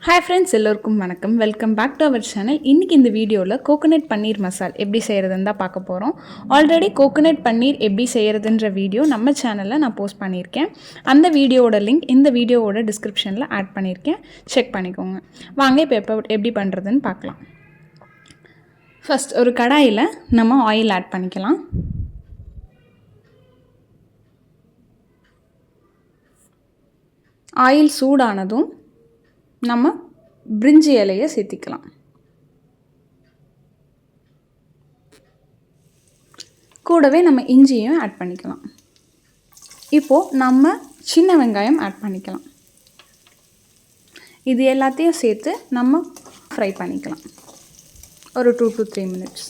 Hi friends, எல்லோருக்கும் வணக்கம். Welcome back to our channel. இன்றைக்கி இந்த வீடியோவில் கோகோனட் பன்னீர் மசால் எப்படி செய்கிறதுன்னு தான் பார்க்க போகிறோம். ஆல்ரெடி கோகோனட் பன்னீர் எப்படி செய்கிறதுன்ற வீடியோ நம்ம சேனலில் நான் போஸ்ட் பண்ணியிருக்கேன். அந்த வீடியோவோட லிங்க் இந்த வீடியோவோட டிஸ்கிரிப்ஷனில் ஆட் பண்ணியிருக்கேன். செக் பண்ணிக்கோங்க. வாங்க இப்போ எப்படி பண்ணுறதுன்னு பார்க்கலாம். ஃபஸ்ட் ஒரு கடாயில் நம்ம ஆயில் ஆட் பண்ணிக்கலாம். ஆயில் சூடானதும் நம்ம பிரிஞ்சி இலையை சேர்த்திக்கலாம். கூடவே நம்ம இஞ்சியும் ஆட் பண்ணிக்கலாம். இப்போது நம்ம சின்ன வெங்காயம் ஆட் பண்ணிக்கலாம். இது எல்லாத்தையும் சேர்த்து நம்ம ஃப்ரை பண்ணிக்கலாம் ஒரு 2 to 3 minutes.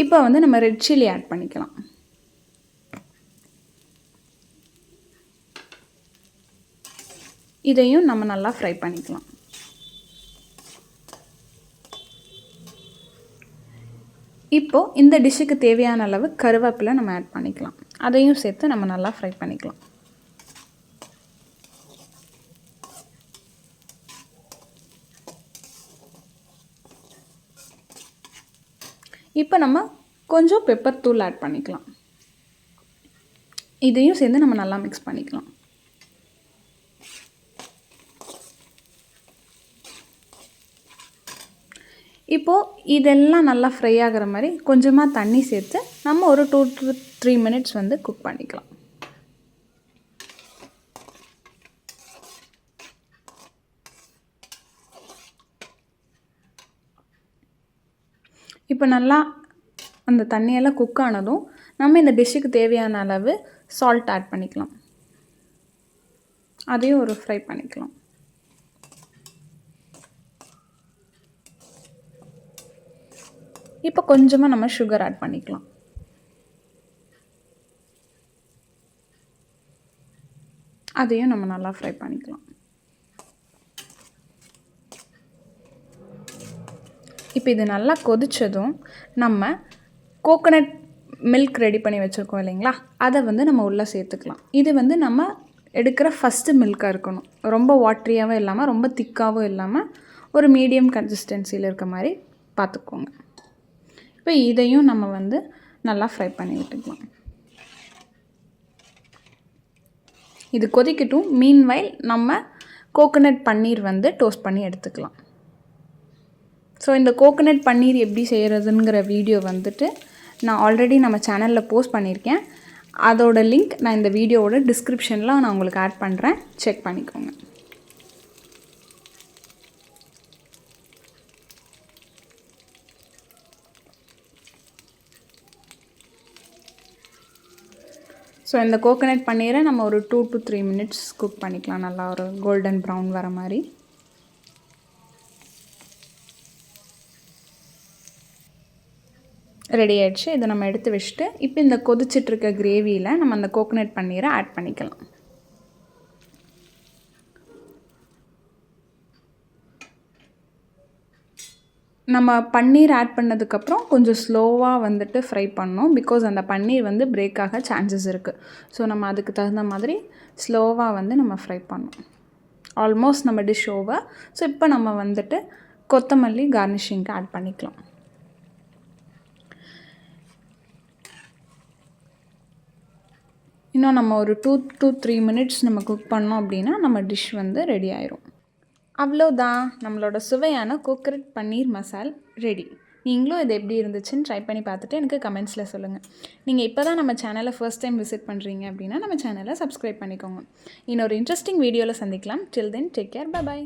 இப்போ நம்ம ரெட் சில்லி ஆட் பண்ணிக்கலாம். இதையும் நம்ம நல்லா ஃப்ரை பண்ணிக்கலாம். இப்போது இந்த டிஷ்ஷுக்கு தேவையான அளவு கருவேப்பிலை நம்ம ஆட் பண்ணிக்கலாம். அதையும் சேர்த்து நம்ம நல்லா ஃப்ரை பண்ணிக்கலாம். இப்போ நம்ம கொஞ்சம் பெப்பர் தூள் ஆட் பண்ணிக்கலாம். இதையும் சேர்த்து நம்ம நல்லா மிக்ஸ் பண்ணிக்கலாம். இப்போது இதெல்லாம் நல்லா ஃப்ரை ஆகிற மாதிரி கொஞ்சமாக தண்ணி சேர்த்து நம்ம ஒரு 2 to 3 minutes குக் பண்ணிக்கலாம். இப்போ நல்லா அந்த தண்ணியெல்லாம் குக் ஆனதும் நம்ம இந்த டிஷ்ஷுக்கு தேவையான அளவு சால்ட் ஆட் பண்ணிக்கலாம். அதையும் ஒரு ஃப்ரை பண்ணிக்கலாம். இப்போ கொஞ்சமாக நம்ம சுகர் ஆட் பண்ணிக்கலாம். அதையும் நம்ம நல்லா ஃப்ரை பண்ணிக்கலாம். இப்போ இது நல்லா கொதித்ததும் நம்ம கோகோனட் மில்க் ரெடி பண்ணி வச்சுருக்கோம் இல்லைங்களா, அதை நம்ம உள்ளே சேர்த்துக்கலாம். இது நம்ம எடுக்கிற ஃபஸ்ட்டு மில்காக இருக்கணும். ரொம்ப வாட்ரியாகவும் இல்லாமல் ரொம்ப திக்காகவும் இல்லாமல் ஒரு மீடியம் கன்சிஸ்டன்சியில் இருக்க மாதிரி பார்த்துக்கோங்க. இப்போ இதையும் நம்ம நல்லா ஃப்ரை பண்ணி விட்டுக்கலாம். இது கொதிக்கட்டும். மீன்வைல் நம்ம கோகோனட் பன்னீர் டோஸ்ட் பண்ணி எடுத்துக்கலாம். ஸோ இந்த கோகோனட் பன்னீர் எப்படி செய்கிறதுங்கிற வீடியோ நான் ஆல்ரெடி நம்ம சேனலில் போஸ்ட் பண்ணியிருக்கேன். அதோட லிங்க் நான் இந்த வீடியோவோட டிஸ்கிரிப்ஷனில் நான் உங்களுக்கு ஆட் பண்ணுறேன். செக் பண்ணிக்கோங்க. ஸோ இந்த கோகோனட் பன்னீரை நம்ம ஒரு 2 to 3 minutes குக் பண்ணிக்கலாம். நல்லா ஒரு கோல்டன் ப்ரௌன் வர மாதிரி. ரெடி ஆகிடுச்சு. இதை நம்ம எடுத்து வச்சுட்டு இப்போ இந்த கொதிச்சிட்ருக்க கிரேவியில் நம்ம அந்த கோகோனட் பன்னீரை ஆட் பண்ணிக்கலாம். நம்ம பன்னீர் ஆட் பண்ணதுக்கப்புறம் கொஞ்சம் ஸ்லோவாக ஃப்ரை பண்ணோம். பிகாஸ் அந்த பன்னீர் பிரேக் ஆக சான்சஸ் இருக்குது. ஸோ நம்ம அதுக்கு தகுந்த மாதிரி ஸ்லோவாக நம்ம ஃப்ரை பண்ணோம். ஆல்மோஸ்ட் நம்ம டிஷ் ஓவர். ஸோ இப்போ நம்ம கொத்தமல்லி கார்னிஷிங்க்கு ஆட் பண்ணிக்கலாம். இன்னும் நம்ம ஒரு 2 to 3 minutes நம்ம குக் பண்ணோம் அப்படின்னா நம்ம டிஷ் ரெடி ஆயிரும். அவ்வளோதான், நம்மளோட சுவையான கோகோனட் பன்னீர் மசால் ரெடி. நீங்களும் இது எப்படி இருந்துச்சுன்னு ட்ரை பண்ணி பார்த்துட்டு எனக்கு கமெண்ட்ஸில் சொல்லுங்கள். நீங்கள் இப்போ தான் நம்ம சேனலை ஃபர்ஸ்ட் டைம் விசிட் பண்ணுறீங்க அப்படின்னா நம்ம சேனலை சப்ஸ்கிரைப் பண்ணிக்கோங்க. இன்னொரு இன்ட்ரெஸ்டிங் வீடியோவில் சந்திக்கலாம். Till then take care. Bye பாய்.